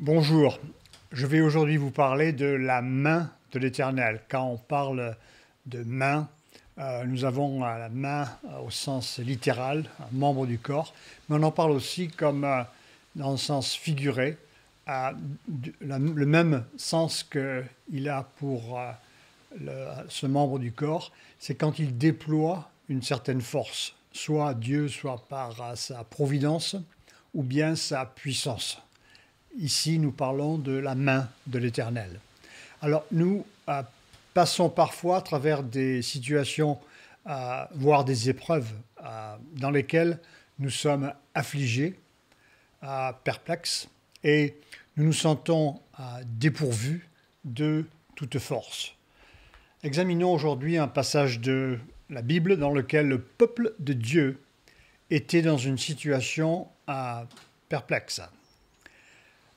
Bonjour, je vais aujourd'hui vous parler de la main de l'Éternel. Quand on parle de main, nous avons la main au sens littéral, un membre du corps, mais on en parle aussi comme dans le sens figuré, le même sens qu'il a pour ce membre du corps, c'est quand il déploie une certaine force, soit Dieu, soit par sa providence, ou bien sa puissance. Ici, nous parlons de la main de l'Éternel. Alors, nous passons parfois à travers des situations, voire des épreuves, dans lesquelles nous sommes affligés, perplexes, et nous nous sentons dépourvus de toute force. Examinons aujourd'hui un passage de la Bible dans lequel le peuple de Dieu était dans une situation perplexe.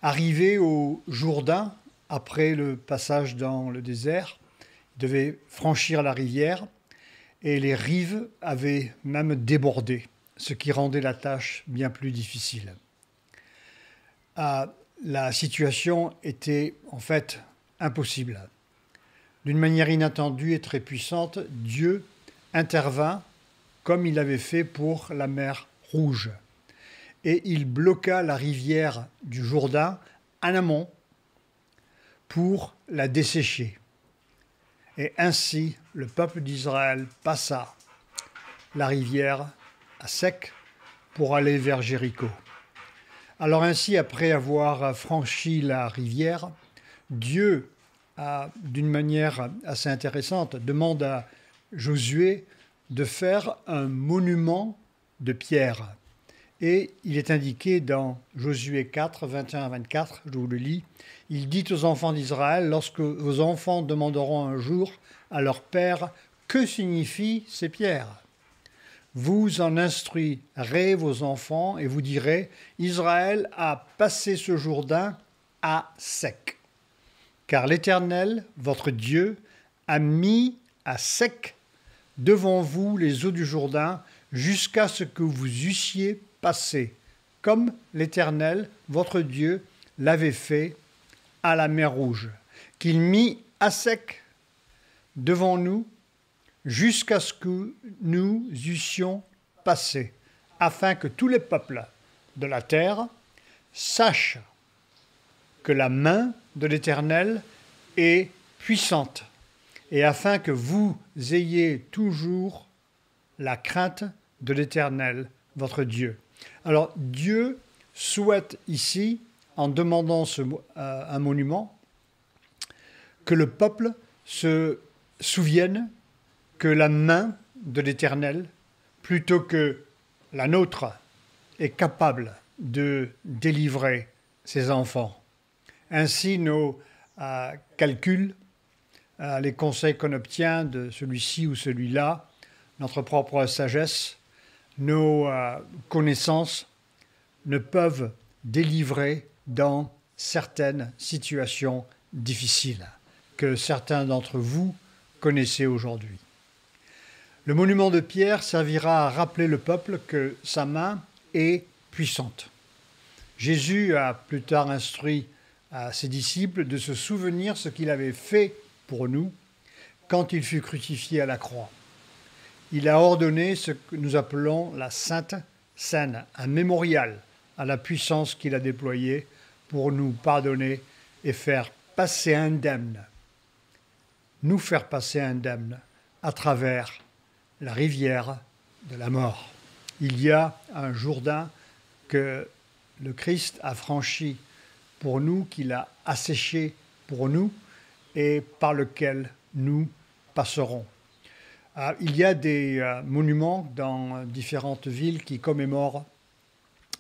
Arrivé au Jourdain, après le passage dans le désert, il devait franchir la rivière et les rives avaient même débordé, ce qui rendait la tâche bien plus difficile. La situation était en fait impossible. D'une manière inattendue et très puissante, Dieu intervint comme il avait fait pour la mer Rouge. Et il bloqua la rivière du Jourdain en amont pour la dessécher. Et ainsi, le peuple d'Israël passa la rivière à sec pour aller vers Jéricho. Alors ainsi, après avoir franchi la rivière, Dieu, d'une manière assez intéressante, demande à Josué de faire un monument de pierre. Et il est indiqué dans Josué 4, 21 à 24, je vous le lis, « Il dit aux enfants d'Israël, lorsque vos enfants demanderont un jour à leur père, que signifient ces pierres ? Vous en instruirez vos enfants et vous direz, Israël a passé ce Jourdain à sec. Car l'Éternel, votre Dieu, a mis à sec devant vous les eaux du Jourdain jusqu'à ce que vous eussiez passé, comme l'Éternel, votre Dieu, l'avait fait à la mer Rouge, qu'il mit à sec devant nous jusqu'à ce que nous eussions passé, afin que tous les peuples de la terre sachent que la main de l'Éternel est puissante, et afin que vous ayez toujours la crainte de l'Éternel, votre Dieu. » Alors Dieu souhaite ici, en demandant un monument, que le peuple se souvienne que la main de l'Éternel, plutôt que la nôtre, est capable de délivrer ses enfants. Ainsi, nos calculs, les conseils qu'on obtient de celui-ci ou celui-là, notre propre sagesse, nos connaissances ne peuvent délivrer dans certaines situations difficiles que certains d'entre vous connaissez aujourd'hui. Le monument de pierre servira à rappeler le peuple que sa main est puissante. Jésus a plus tard instruit à ses disciples de se souvenir ce qu'il avait fait pour nous quand il fut crucifié à la croix. Il a ordonné ce que nous appelons la Sainte Seine, un mémorial à la puissance qu'il a déployée pour nous pardonner et faire passer indemne, nous faire passer indemne à travers la rivière de la mort. Il y a un Jourdain que le Christ a franchi pour nous, qu'il a asséché pour nous et par lequel nous passerons. Il y a des monuments dans différentes villes qui commémorent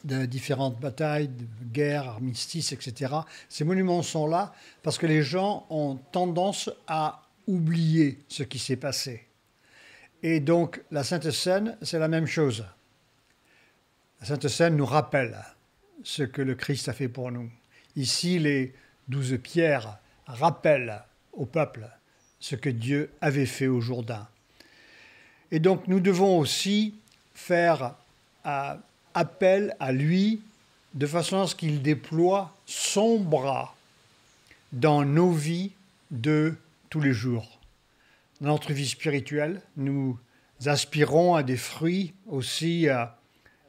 de différentes batailles, de guerres, armistices, etc. Ces monuments sont là parce que les gens ont tendance à oublier ce qui s'est passé. Et donc, la Sainte Seine, c'est la même chose. La Sainte Seine nous rappelle ce que le Christ a fait pour nous. Ici, les 12 pierres rappellent au peuple ce que Dieu avait fait au Jourdain. Et donc, nous devons aussi faire appel à lui de façon à ce qu'il déploie son bras dans nos vies de tous les jours. Dans notre vie spirituelle, nous aspirons à des fruits aussi, à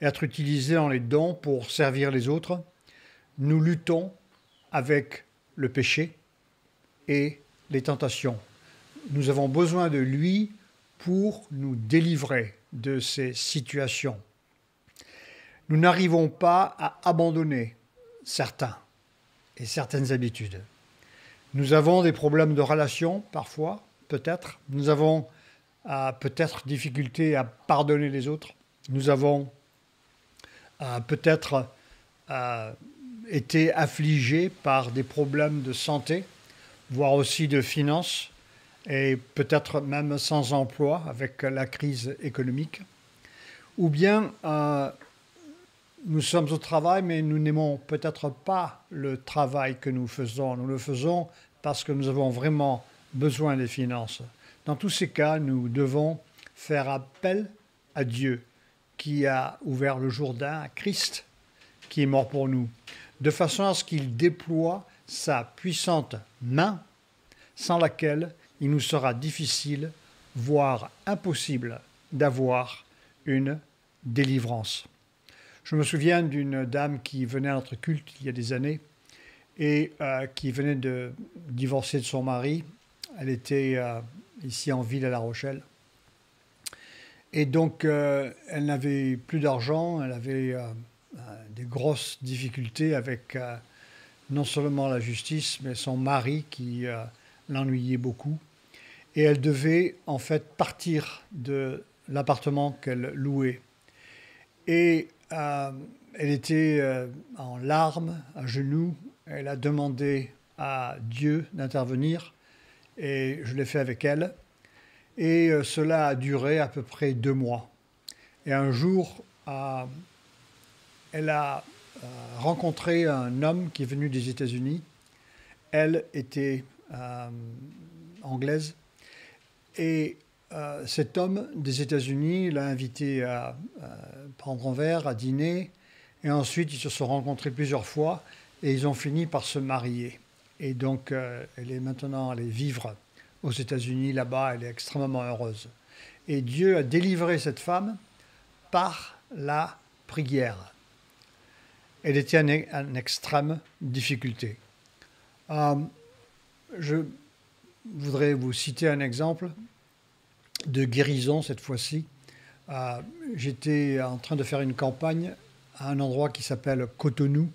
être utilisés dans les dons pour servir les autres. Nous luttons avec le péché et les tentations. Nous avons besoin de lui pour nous délivrer de ces situations. Nous n'arrivons pas à abandonner certains et certaines habitudes. Nous avons des problèmes de relation, parfois, peut-être. Nous avons peut-être difficulté à pardonner les autres. Nous avons peut-être été affligés par des problèmes de santé, voire aussi de finances, et peut-être même sans emploi avec la crise économique. Ou bien nous sommes au travail, mais nous n'aimons peut-être pas le travail que nous faisons. Nous le faisons parce que nous avons vraiment besoin des finances. Dans tous ces cas, nous devons faire appel à Dieu qui a ouvert le Jourdain, à Christ qui est mort pour nous, de façon à ce qu'il déploie sa puissante main sans laquelle il nous sera difficile, voire impossible, d'avoir une délivrance. Je me souviens d'une dame qui venait à notre culte il y a des années et qui venait de divorcer de son mari. Elle était ici en ville à La Rochelle. Et donc, elle n'avait plus d'argent, elle avait des grosses difficultés avec non seulement la justice, mais son mari qui l'ennuyait beaucoup. Et elle devait en fait partir de l'appartement qu'elle louait. Et elle était en larmes, à genoux. Elle a demandé à Dieu d'intervenir et je l'ai fait avec elle. Et cela a duré à peu près 2 mois. Et un jour, elle a rencontré un homme qui est venu des États-Unis. Elle était anglaise. Et cet homme des États-Unis l'a invité à prendre un verre, à dîner. Et ensuite, ils se sont rencontrés plusieurs fois et ils ont fini par se marier. Et donc, elle est maintenant allée vivre aux États-Unis, là-bas, elle est extrêmement heureuse. Et Dieu a délivré cette femme par la prière. Elle était en extrême difficulté. Je voudrais vous citer un exemple de guérison cette fois-ci. J'étais en train de faire une campagne à un endroit qui s'appelle Cotonou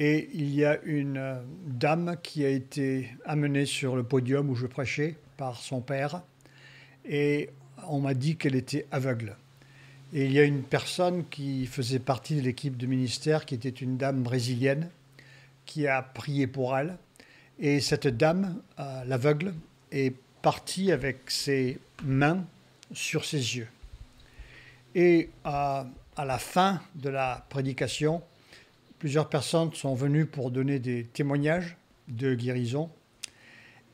et il y a une dame qui a été amenée sur le podium où je prêchais par son père et on m'a dit qu'elle était aveugle. Et il y a une personne qui faisait partie de l'équipe de ministère qui était une dame brésilienne qui a prié pour elle. Et cette dame, l'aveugle, est partie avec ses mains sur ses yeux. Et à la fin de la prédication, plusieurs personnes sont venues pour donner des témoignages de guérison.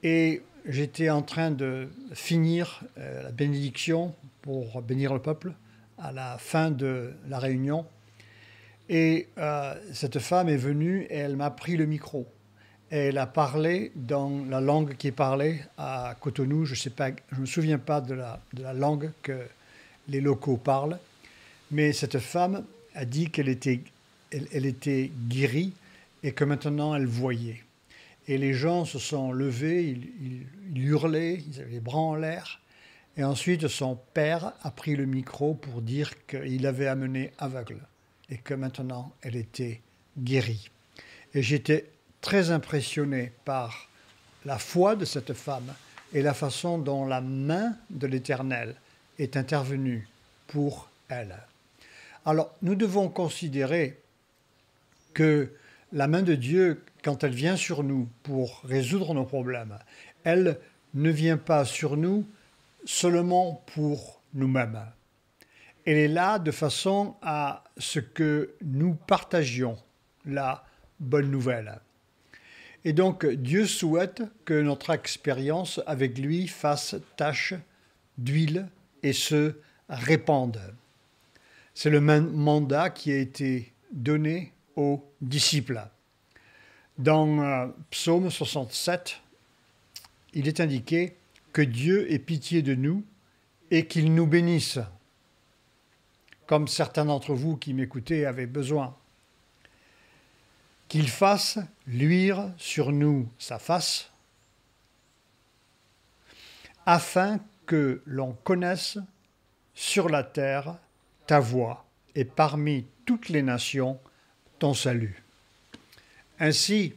Et j'étais en train de finir la bénédiction pour bénir le peuple à la fin de la réunion. Et cette femme est venue et elle m'a pris le micro. Et elle a parlé dans la langue qui est parlée à Cotonou. Je ne me souviens pas de la langue que les locaux parlent. Mais cette femme a dit qu'elle était guérie et que maintenant elle voyait. Et les gens se sont levés, ils hurlaient, ils avaient les bras en l'air. Et ensuite, son père a pris le micro pour dire qu'il l'avait amenée aveugle et que maintenant elle était guérie. Et j'étais très impressionné par la foi de cette femme et la façon dont la main de l'Éternel est intervenue pour elle. Alors, nous devons considérer que la main de Dieu, quand elle vient sur nous pour résoudre nos problèmes, elle ne vient pas sur nous seulement pour nous-mêmes. Elle est là de façon à ce que nous partagions la bonne nouvelle. Et donc, Dieu souhaite que notre expérience avec lui fasse tache d'huile et se répande. C'est le mandat qui a été donné aux disciples. Dans Psaume 67, il est indiqué que Dieu ait pitié de nous et qu'il nous bénisse, comme certains d'entre vous qui m'écoutez avaient besoin. Qu'il fasse luire sur nous sa face, afin que l'on connaisse sur la terre ta voie et parmi toutes les nations ton salut. Ainsi,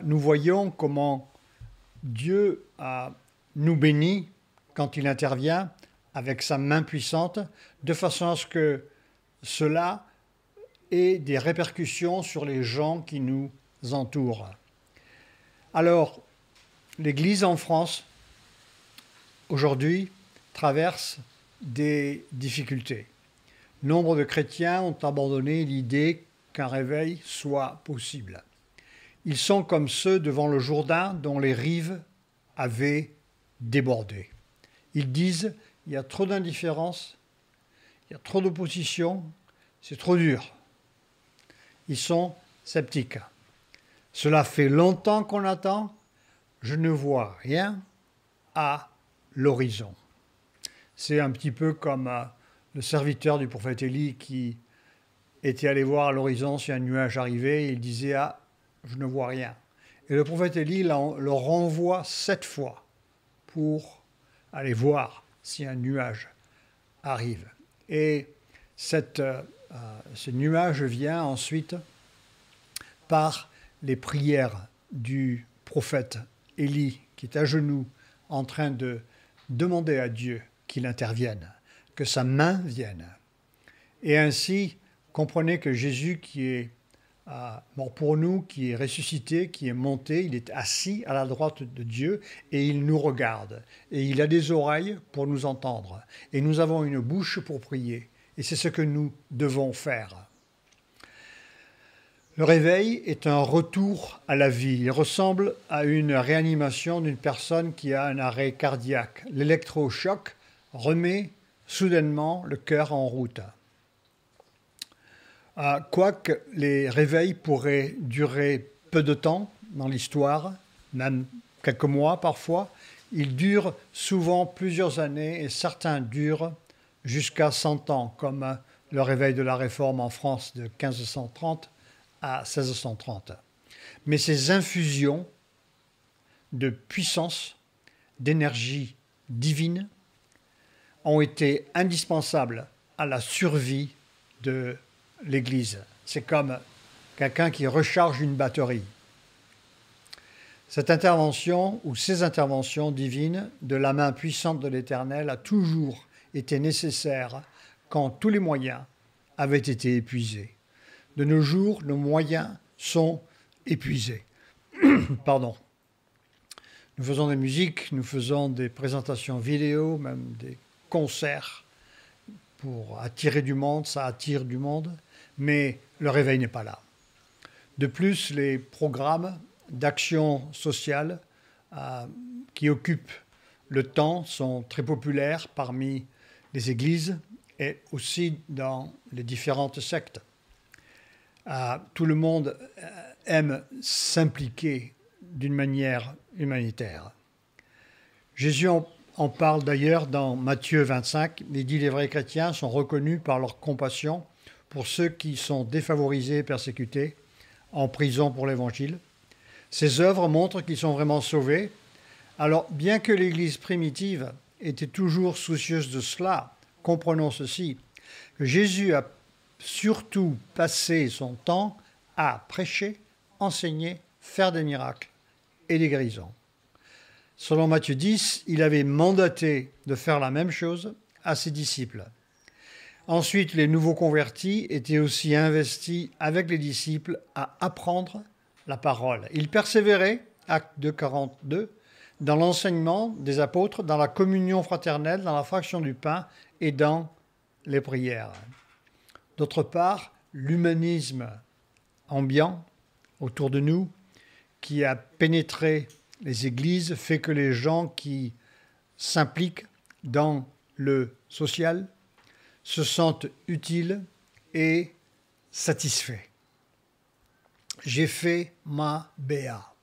nous voyons comment Dieu nous bénit quand il intervient avec sa main puissante, de façon à ce que cela ait des répercussions sur les gens qui nous entourent. Alors, l'Église en France, aujourd'hui, traverse des difficultés. Nombre de chrétiens ont abandonné l'idée qu'un réveil soit possible. Ils sont comme ceux devant le Jourdain dont les rives avaient débordé. Ils disent « il y a trop d'indifférence, il y a trop d'opposition, c'est trop dur ». Ils sont sceptiques. Cela fait longtemps qu'on attend, je ne vois rien à l'horizon. C'est un petit peu comme le serviteur du prophète Élie qui était allé voir à l'horizon si un nuage arrivait et il disait « ah, je ne vois rien ». Et le prophète Élie le renvoie 7 fois pour aller voir si un nuage arrive. Et ce nuage vient ensuite par les prières du prophète Élie qui est à genoux en train de demander à Dieu qu'il intervienne, que sa main vienne. Et ainsi, comprenez que Jésus qui est mort pour nous, qui est ressuscité, qui est monté, il est assis à la droite de Dieu et il nous regarde. Et il a des oreilles pour nous entendre. Et nous avons une bouche pour prier. Et c'est ce que nous devons faire. Le réveil est un retour à la vie. Il ressemble à une réanimation d'une personne qui a un arrêt cardiaque. L'électrochoc remet soudainement le cœur en route. Quoique les réveils pourraient durer peu de temps dans l'histoire, même quelques mois parfois, ils durent souvent plusieurs années et certains durent jusqu'à 100 ans, comme le réveil de la Réforme en France de 1530 à 1630. Mais ces infusions de puissance, d'énergie divine, ont été indispensables à la survie de l'Église. C'est comme quelqu'un qui recharge une batterie. Cette intervention ou ces interventions divines de la main puissante de l'Éternel a toujours été nécessaire quand tous les moyens avaient été épuisés. De nos jours, nos moyens sont épuisés. Pardon. Nous faisons des musiques, nous faisons des présentations vidéo, même des concerts pour attirer du monde, ça attire du monde, mais le réveil n'est pas là. De plus, les programmes d'action sociale qui occupent le temps sont très populaires parmi les églises et aussi dans les différentes sectes. Tout le monde aime s'impliquer d'une manière humanitaire. Jésus en parle d'ailleurs dans Matthieu 25. Il dit « Les vrais chrétiens sont reconnus par leur compassion pour ceux qui sont défavorisés et persécutés, en prison pour l'Évangile. Ces œuvres montrent qu'ils sont vraiment sauvés. Alors, bien que l'Église primitive était toujours soucieuse de cela, comprenons ceci, que Jésus a surtout passé son temps à prêcher, enseigner, faire des miracles et des guérisons. Selon Matthieu 10, il avait mandaté de faire la même chose à ses disciples. Ensuite, les nouveaux convertis étaient aussi investis avec les disciples à apprendre la parole. Ils persévéraient, acte 2, 42, dans l'enseignement des apôtres, dans la communion fraternelle, dans la fraction du pain et dans les prières. D'autre part, l'humanisme ambiant autour de nous, qui a pénétré les églises, fait que les gens qui s'impliquent dans le social se sentent utiles et satisfaits. j'ai fait ma BA.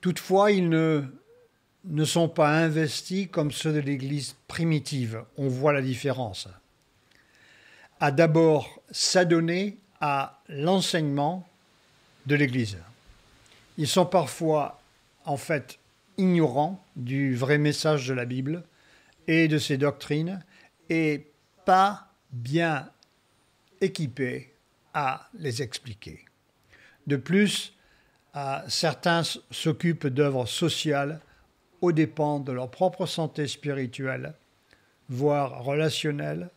Toutefois, ils ne sont pas investis comme ceux de l'Église primitive. On voit la différence. À d'abord s'adonner à l'enseignement de l'Église. Ils sont parfois, en fait, ignorants du vrai message de la Bible et de ses doctrines et pas bien équipés à les expliquer. De plus, certains s'occupent d'œuvres sociales aux dépens de leur propre santé spirituelle, voire relationnelle,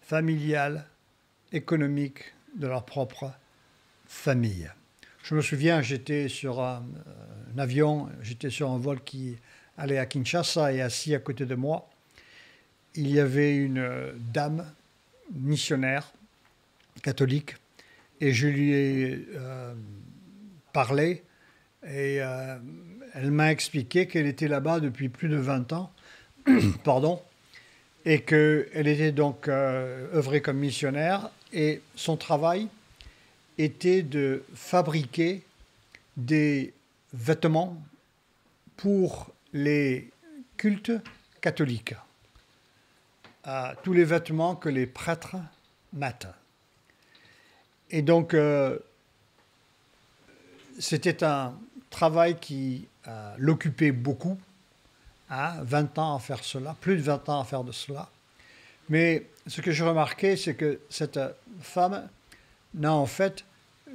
familiale, économique de leur propre famille. Je me souviens, j'étais sur un avion, j'étais sur un vol qui allait à Kinshasa et assis à côté de moi, il y avait une dame missionnaire catholique et je lui ai parlé et elle m'a expliqué qu'elle était là-bas depuis plus de 20 ans, pardon, et qu'elle était donc œuvrée comme missionnaire et son travail était de fabriquer des vêtements pour les cultes catholiques. Tous les vêtements que les prêtres mettent. Et donc, c'était un travail qui l'occupait beaucoup, 20 ans à faire cela, plus de 20 ans à faire de cela. Mais ce que j'ai remarqué, c'est que cette femme n'a en fait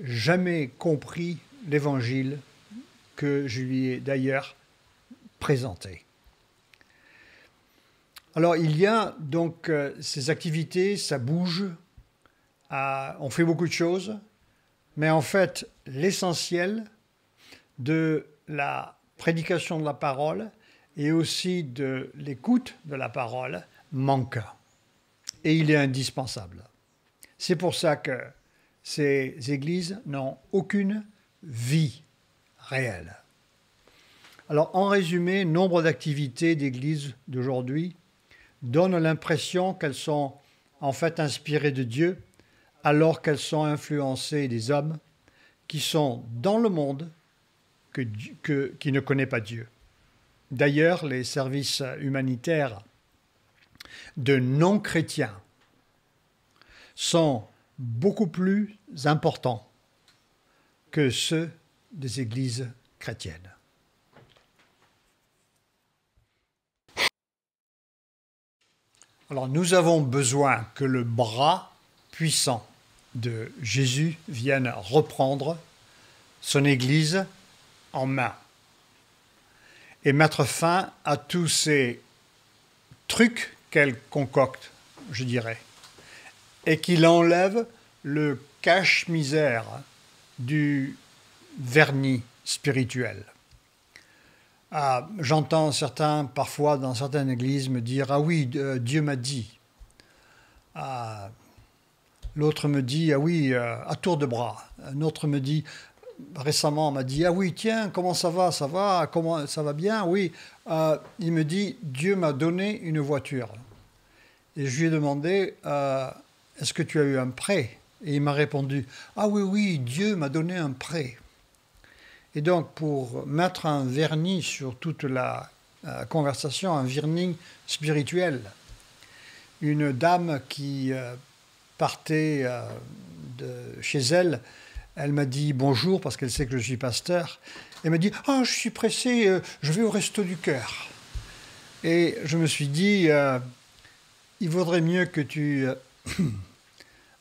jamais compris l'évangile que je lui ai d'ailleurs présenté. Alors il y a donc ces activités, ça bouge, on fait beaucoup de choses, mais en fait l'essentiel de la prédication de la parole et aussi de l'écoute de la parole manque. Et il est indispensable. C'est pour ça que ces églises n'ont aucune vie réelle. Alors en résumé, nombre d'activités d'églises d'aujourd'hui donnent l'impression qu'elles sont en fait inspirées de Dieu, alors qu'elles sont influencées des hommes qui sont dans le monde qui ne connaît pas Dieu. D'ailleurs, les services humanitaires de non-chrétiens sont beaucoup plus importants que ceux des églises chrétiennes. Alors nous avons besoin que le bras puissant de Jésus vienne reprendre son Église en main et mettre fin à tous ces trucs qu'elle concocte, je dirais, et qu'il enlève le cache-misère du vernis spirituel. J'entends certains, parfois dans certaines églises, me dire « Ah oui, Dieu m'a dit ». L'autre me dit « Ah oui, à tour de bras ». Un autre me dit, récemment, m'a dit « Ah oui, tiens, comment ça va, comment ça va bien ?» Oui, il me dit « Dieu m'a donné une voiture ». Et je lui ai demandé « Est-ce que tu as eu un prêt ?» Et il m'a répondu « Ah oui, oui, Dieu m'a donné un prêt ». Et donc, pour mettre un vernis sur toute la conversation, un vernis spirituel, une dame qui partait de chez elle, elle m'a dit bonjour parce qu'elle sait que je suis pasteur. Elle m'a dit « Ah, je suis pressé, je vais au Resto du Cœur ». Et je me suis dit il vaudrait mieux que tu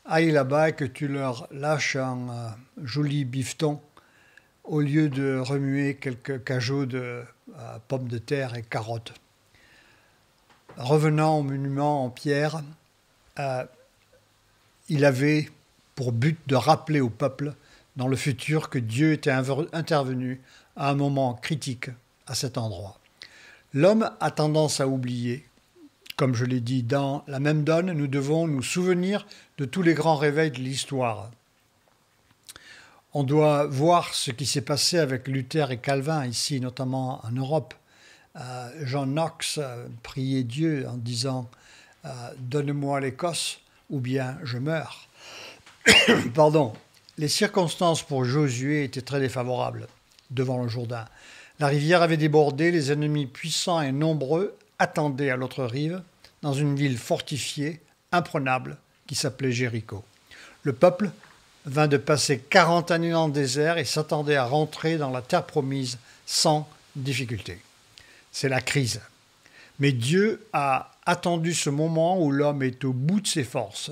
ailles là-bas et que tu leur lâches un joli bifton au lieu de remuer quelques cajots de pommes de terre et carottes. Revenant au monument en pierre, il avait pour but de rappeler au peuple dans le futur que Dieu était intervenu à un moment critique à cet endroit. L'homme a tendance à oublier. Comme je l'ai dit, dans la même donne, nous devons nous souvenir de tous les grands réveils de l'histoire. On doit voir ce qui s'est passé avec Luther et Calvin, ici notamment en Europe. John Knox priait Dieu en disant « Donne-moi l'Écosse ou bien je meurs ». Pardon. Les circonstances pour Josué étaient très défavorables devant le Jourdain. La rivière avait débordé, les ennemis puissants et nombreux attendaient à l'autre rive, dans une ville fortifiée, imprenable, qui s'appelait Jéricho. Le peuple vint de passer 40 années dans le désert et s'attendait à rentrer dans la terre promise sans difficulté. C'est la crise. Mais Dieu a attendu ce moment où l'homme est au bout de ses forces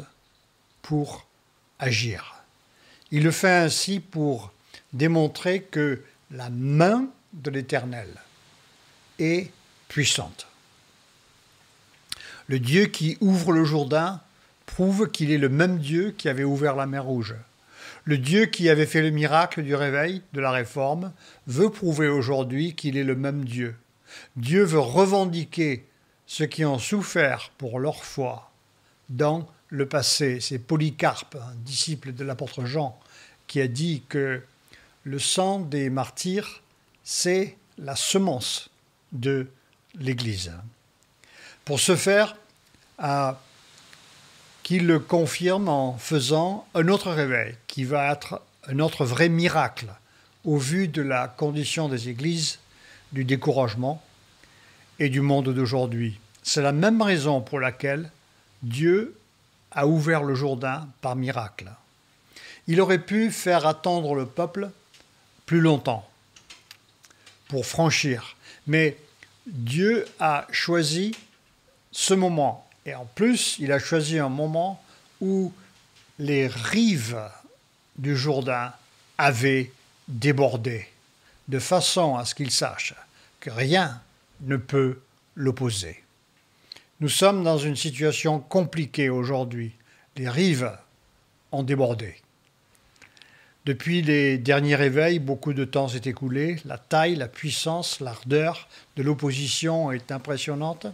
pour agir. Il le fait ainsi pour démontrer que la main de l'Éternel est puissante. Le Dieu qui ouvre le Jourdain prouve qu'il est le même Dieu qui avait ouvert la mer Rouge. Le Dieu qui avait fait le miracle du réveil, de la réforme, veut prouver aujourd'hui qu'il est le même Dieu. Dieu veut revendiquer ceux qui ont souffert pour leur foi dans le passé. C'est Polycarpe, un disciple de l'apôtre Jean, qui a dit que le sang des martyrs, c'est la semence de l'Église. Pour ce faire, qu'il le confirme en faisant un autre réveil, qui va être un autre vrai miracle, au vu de la condition des églises, du découragement et du monde d'aujourd'hui. C'est la même raison pour laquelle Dieu a ouvert le Jourdain par miracle. Il aurait pu faire attendre le peuple plus longtemps pour franchir, mais Dieu a choisi ce moment. Et en plus, il a choisi un moment où les rives du Jourdain avaient débordé, de façon à ce qu'il sache que rien ne peut l'opposer. Nous sommes dans une situation compliquée aujourd'hui. Les rives ont débordé. Depuis les derniers réveils, beaucoup de temps s'est écoulé. La taille, la puissance, l'ardeur de l'opposition est impressionnante.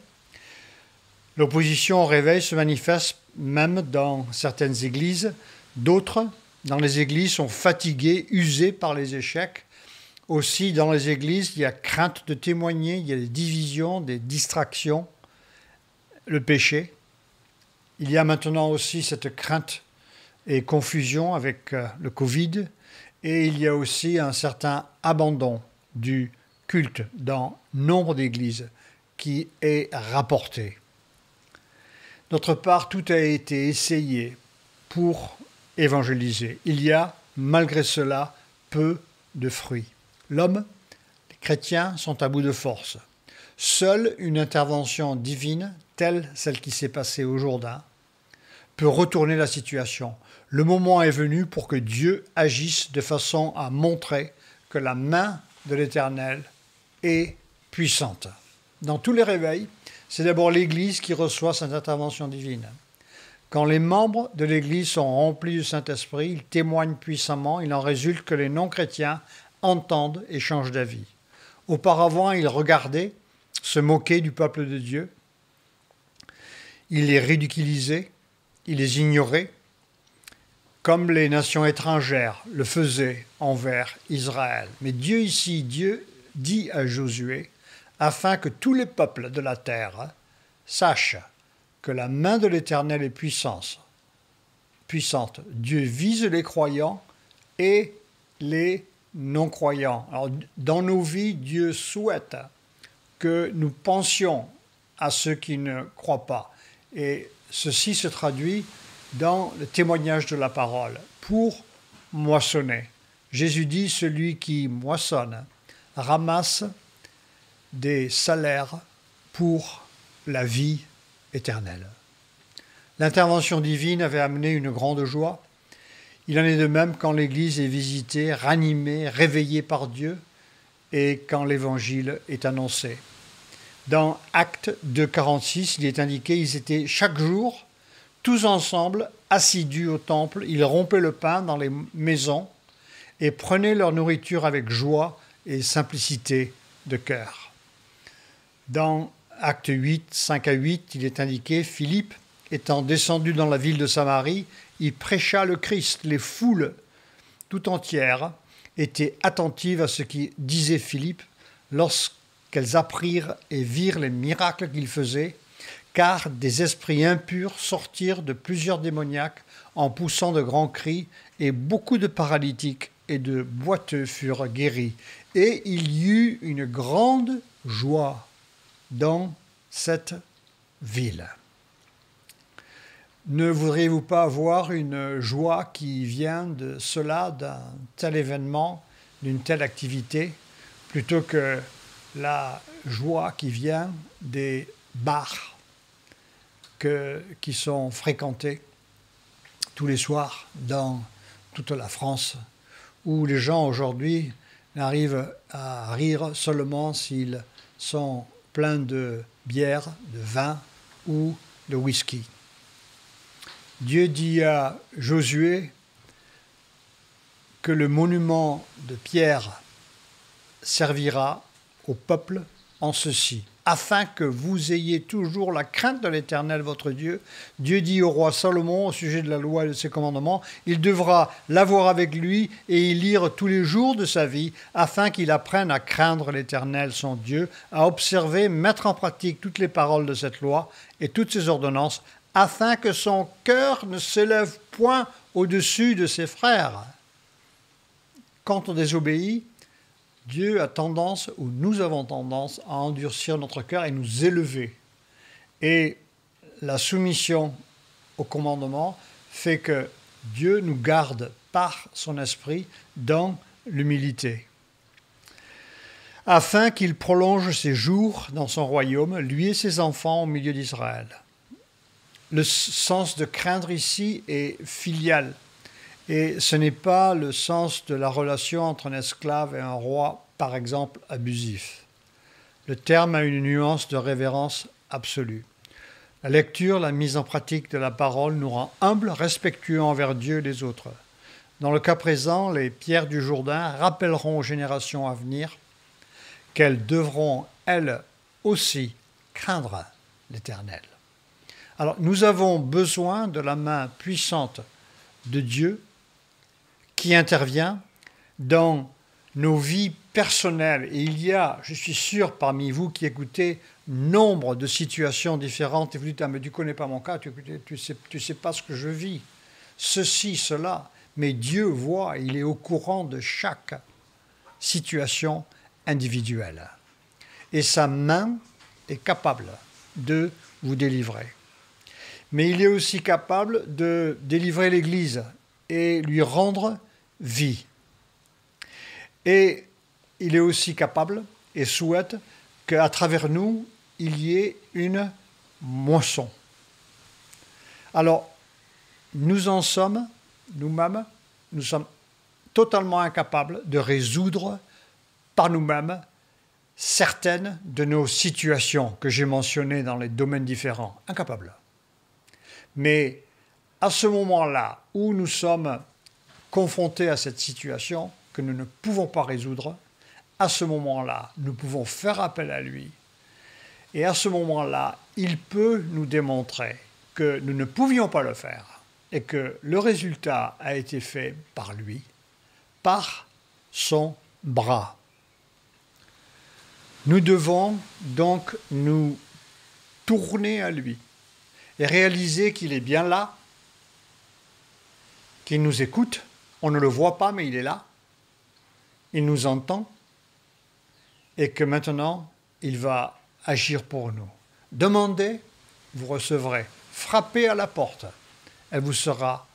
L'opposition au réveil se manifeste même dans certaines églises. D'autres, dans les églises, sont fatiguées, usées par les échecs. Aussi, dans les églises, il y a crainte de témoigner, il y a des divisions, des distractions, le péché. Il y a maintenant aussi cette crainte et confusion avec le Covid. Et il y a aussi un certain abandon du culte dans nombre d'églises qui est rapporté. D'autre part, tout a été essayé pour évangéliser. Il y a, malgré cela, peu de fruits. L'homme, les chrétiens, sont à bout de force. Seule une intervention divine, telle celle qui s'est passée au Jourdain, peut retourner la situation. Le moment est venu pour que Dieu agisse de façon à montrer que la main de l'Éternel est puissante. Dans tous les réveils, c'est d'abord l'Église qui reçoit cette intervention divine. Quand les membres de l'Église sont remplis du Saint-Esprit, ils témoignent puissamment, il en résulte que les non-chrétiens entendent et changent d'avis. Auparavant, ils regardaient, se moquaient du peuple de Dieu, ils les ridiculisaient, ils les ignoraient, comme les nations étrangères le faisaient envers Israël. Mais Dieu ici, Dieu dit à Josué, afin que tous les peuples de la terre sachent que la main de l'Éternel est puissante. Dieu vise les croyants et les non-croyants. Alors, dans nos vies, Dieu souhaite que nous pensions à ceux qui ne croient pas. Et ceci se traduit dans le témoignage de la parole, pour moissonner. Jésus dit, celui qui moissonne ramasse des salaires pour la vie éternelle. L'intervention divine avait amené une grande joie. Il en est de même quand l'Église est visitée, ranimée, réveillée par Dieu et quand l'Évangile est annoncé. Dans Actes 2,46, il est indiqué qu'ils étaient chaque jour, tous ensemble, assidus au temple. Ils rompaient le pain dans les maisons et prenaient leur nourriture avec joie et simplicité de cœur. Dans Acte 8, 5 à 8, il est indiqué, Philippe, étant descendu dans la ville de Samarie, il prêcha le Christ. Les foules tout entières étaient attentives à ce que disait Philippe lorsqu'elles apprirent et virent les miracles qu'il faisait, car des esprits impurs sortirent de plusieurs démoniaques en poussant de grands cris, et beaucoup de paralytiques et de boiteux furent guéris. Et il y eut une grande joie dans cette ville. Ne voudriez-vous pas avoir une joie qui vient de cela, d'un tel événement, d'une telle activité, plutôt que la joie qui vient des bars qui sont fréquentés tous les soirs dans toute la France, où les gens aujourd'hui n'arrivent à rire seulement s'ils sont pleins de bière, de vin ou de whisky. Dieu dit à Josué que le monument de pierre servira au peuple en ceci, afin que vous ayez toujours la crainte de l'Éternel votre Dieu. Dieu dit au roi Salomon au sujet de la loi et de ses commandements, il devra l'avoir avec lui et y lire tous les jours de sa vie, afin qu'il apprenne à craindre l'Éternel son Dieu, à observer, mettre en pratique toutes les paroles de cette loi et toutes ses ordonnances, afin que son cœur ne s'élève point au-dessus de ses frères. Quand on désobéit, Dieu a tendance, ou nous avons tendance, à endurcir notre cœur et nous élever. Et la soumission au commandement fait que Dieu nous garde par son esprit dans l'humilité, afin qu'il prolonge ses jours dans son royaume, lui et ses enfants au milieu d'Israël. Le sens de craindre ici est filial. Et ce n'est pas le sens de la relation entre un esclave et un roi, par exemple, abusif. Le terme a une nuance de révérence absolue. La lecture, la mise en pratique de la parole nous rend humbles, respectueux envers Dieu et les autres. Dans le cas présent, les pierres du Jourdain rappelleront aux générations à venir qu'elles devront, elles aussi, craindre l'Éternel. Alors, nous avons besoin de la main puissante de Dieu qui intervient dans nos vies personnelles. Et il y a, je suis sûr, parmi vous qui écoutez, nombre de situations différentes. Et vous dites, ah, mais tu ne connais pas mon cas, tu sais pas ce que je vis. Ceci, cela. Mais Dieu voit, il est au courant de chaque situation individuelle. Et sa main est capable de vous délivrer. Mais il est aussi capable de délivrer l'Église et lui rendre vie. Et il est aussi capable et souhaite qu'à travers nous, il y ait une moisson. Alors, nous en sommes, nous-mêmes, nous sommes totalement incapables de résoudre par nous-mêmes certaines de nos situations que j'ai mentionnées dans les domaines différents. Incapables. Mais à ce moment-là où nous sommes confrontés à cette situation que nous ne pouvons pas résoudre, à ce moment-là, nous pouvons faire appel à lui. Et à ce moment-là, il peut nous démontrer que nous ne pouvions pas le faire et que le résultat a été fait par lui, par son bras. Nous devons donc nous tourner à lui et réaliser qu'il est bien là, qu'il nous écoute. On ne le voit pas, mais il est là. Il nous entend et que maintenant, il va agir pour nous. Demandez, vous recevrez. Frappez à la porte, elle vous sera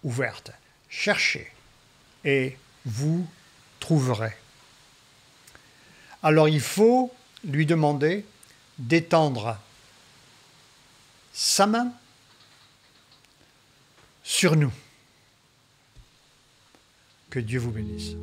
ouverte. Cherchez et vous trouverez. Alors il faut lui demander d'étendre sa main sur nous. Que Dieu vous bénisse.